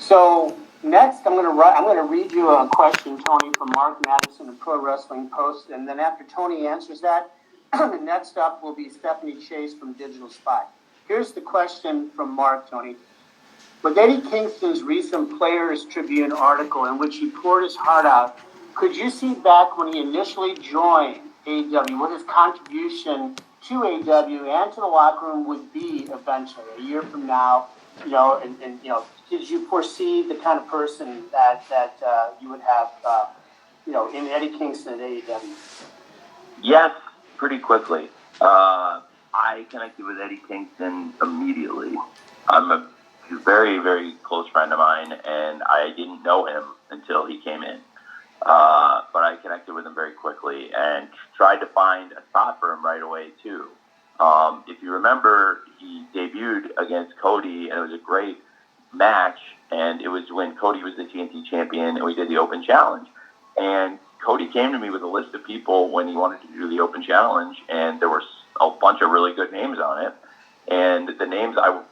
So next, I'm going to read you a question, Tony, from Mark Madison of Pro Wrestling Post, and then after Tony answers that, the next up will be Stephanie Chase from Digital Spy. Here's the question from Mark, Tony. With Eddie Kingston's recent Players Tribune article in which he poured his heart out, could you see back when he initially joined AEW what his contribution to AEW and to the locker room would be eventually, a year from now? And did you foresee the kind of person that you would have, in Eddie Kingston at AEW? Yes, pretty quickly. I connected with Eddie Kingston immediately. I'm a very, very close friend of mine, and I didn't know him until he came in. But I connected with him very quickly and tried to find a spot for him right away, too. If you remember, he debuted against Cody, and it was a great match, and it was when Cody was the TNT champion, and we did the Open Challenge. And Cody came to me with a list of people when he wanted to do the Open Challenge, and there were a bunch of really good names on it. And the names I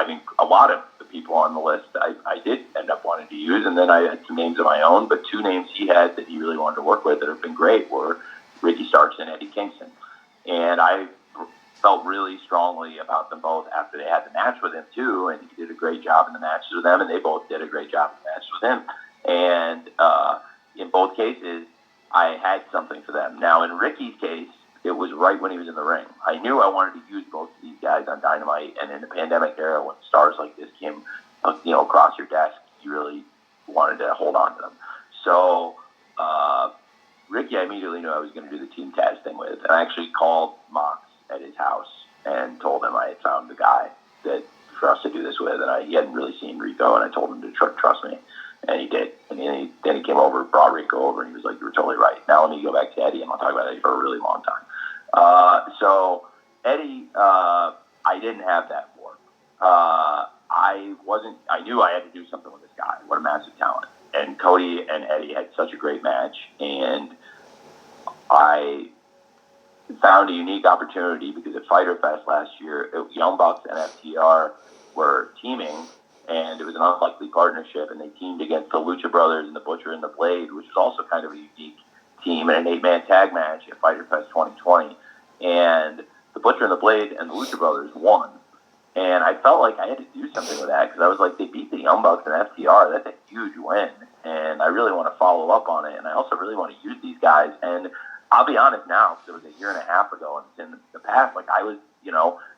think a lot of the people on the list I did end up wanting to use, and then I had some names of my own, but two names he had that he really wanted to work with that have been great were Ricky Starks and Eddie Kingston. And I felt really strongly about them both after they had the match with him, too, and he did a great job in the matches with them, and they both did a great job in the matches with him. And in both cases, I had something for them. Now, in Ricky's case, it was right when he was in the ring. I knew I wanted to use both of these guys on Dynamite, and in the pandemic era, when stars like this came, across your desk, you really wanted to hold on to them. So, Ricky, I immediately knew I was going to do the Team Taz thing with, and I actually called Mox at his house and told him I had found the guy for us to do this with, and he hadn't really seen Rico, and I told him to trust me, and he did. And then he came over, brought Rico over, and he was like, "You were totally right. Now let me go back to Eddie, and I'll talk about Eddie for a really long time." So Eddie, I didn't have that for. I knew I had to do something with this guy. What a massive talent. And Cody and Eddie had such a great match, and I found a unique opportunity because at Fyter Fest last year, Young Bucks and FTR were teaming, and it was an unlikely partnership, and they teamed against the Lucha Brothers and the Butcher and the Blade, which was also kind of a unique team in an 8-man tag match at Fyter Fest 2020. And the Butcher and the Blade and the Lucha Brothers won. And I felt like I had to do something with that because I was like, they beat the Young Bucks and FTR. That's a huge win. And I really want to follow up on it. And I also really want to use these guys. And I'll be honest now, because it was a year and a half ago, and it's in the past, like I was,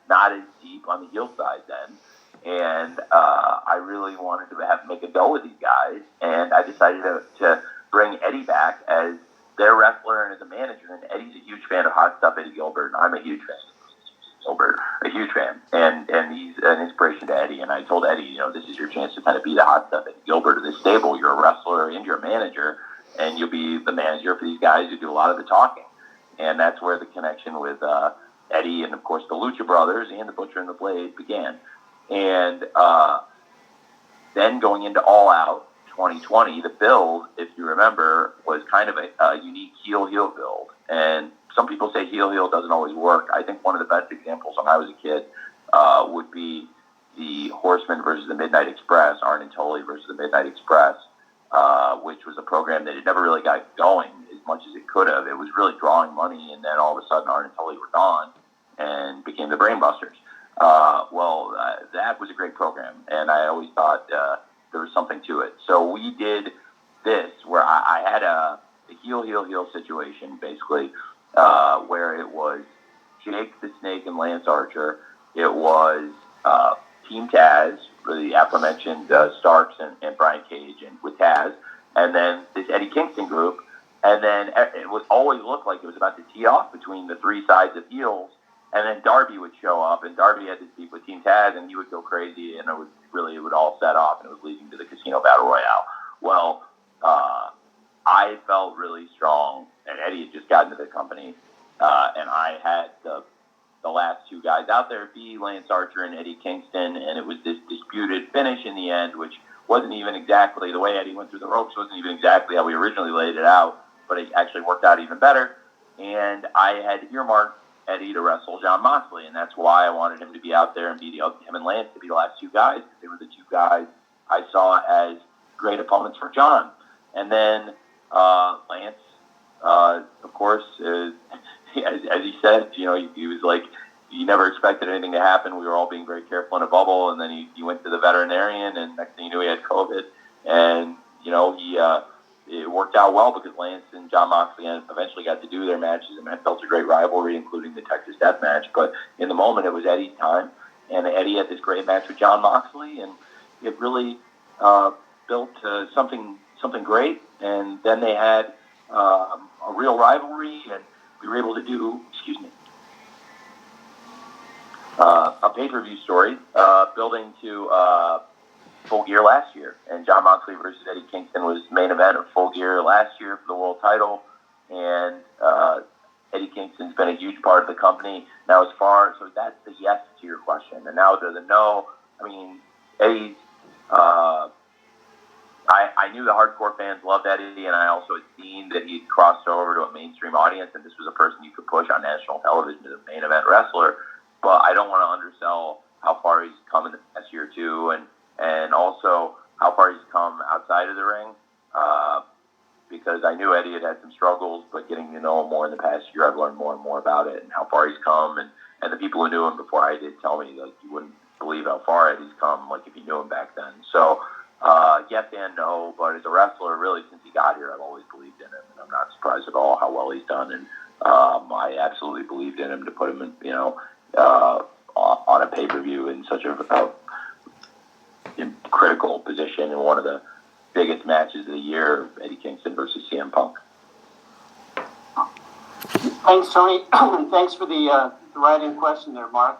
not as deep on the heel side then. And I really wanted to make a go with these guys. And I decided to bring Eddie back as their wrestler and as a manager. And Eddie's a huge fan of Hot Stuff Eddie Gilbert, and I'm a huge fan of Gilbert, a huge fan. And he's an inspiration to Eddie. And I told Eddie, this is your chance to kind of be the Hot Stuff Eddie Gilbert of this stable. You're a wrestler and you're a manager, and you'll be the manager for these guys who do a lot of the talking. And that's where the connection with Eddie and, of course, the Lucha Brothers and the Butcher and the Blade began. And then going into All Out 2020, the build, if you remember, was kind of a unique heel-heel build. And some people say heel-heel doesn't always work. I think one of the best examples when I was a kid would be the Horsemen versus the Midnight Express, Arn and Tully versus the Midnight Express, which was a program that had never really got going as much as it could have. It was really drawing money, and then all of a sudden Arn and Tully were gone and became the Brainbusters. That was a great program, and I always thought there was something to it. So we did this where I had a heel situation, basically, where it was Jake the Snake and Lance Archer. It was Team Taz, the aforementioned Starks and Brian Cage and with Taz, and then this Eddie Kingston group. And then it would always look like it was about to tee off between the three sides of heels. And then Darby would show up, and Darby had to speak with Team Taz, and he would go crazy, and it would all set off, and it was leading to the Casino Battle Royale. Well, I felt really strong, and Eddie had just gotten to the company, and I had the last two guys out there be Lance Archer and Eddie Kingston, and it was this disputed finish in the end, which wasn't even exactly the way Eddie went through the ropes, wasn't even exactly how we originally laid it out, but it actually worked out even better. And I had earmarked Eddie to wrestle Jon Moxley, and that's why I wanted him to be out there and be him and Lance to be the last two guys, because they were the two guys I saw as great opponents for John. And then Lance, of course, as he said, he was like, he never expected anything to happen. We were all being very careful in a bubble, and then he went to the veterinarian, and next thing you knew, he had COVID. And, it worked out well because Lance and John Moxley eventually got to do their matches, and that built a great rivalry, including the Texas Death Match. But in the moment, it was Eddie's time, and Eddie had this great match with John Moxley, and it really built something great. And then they had a real rivalry, and we were able to do, a pay-per-view story building to Full Gear last year. And John Moxley versus Eddie Kingston was main event of Full Gear last year for the world title. And Eddie Kingston's been a huge part of the company. Now, so that's the yes to your question. And now to the no, Eddie's, I knew the hardcore fans loved Eddie, and I also had seen that he'd crossed over to a mainstream audience, and this was a person you could push on national television as a main event wrestler. But I don't want to undersell how far he's come in the past year or two, and also how far he's come outside of the ring, because I knew Eddie had had some struggles, but getting to know him more in the past year, I've learned more and more about it and how far he's come, and the people who knew him before I did tell me, like, you wouldn't believe how far Eddie's come, like, if you knew him back then. So, yes and no, but as a wrestler, really, since he got here, I've always believed in him, and I'm not surprised at all how well he's done, and I absolutely believed in him to put him in, on a pay-per-view in such a critical position in one of the biggest matches of the year, Eddie Kingston versus CM Punk. Thanks, Tony. Thanks for the write-in question there, Mark.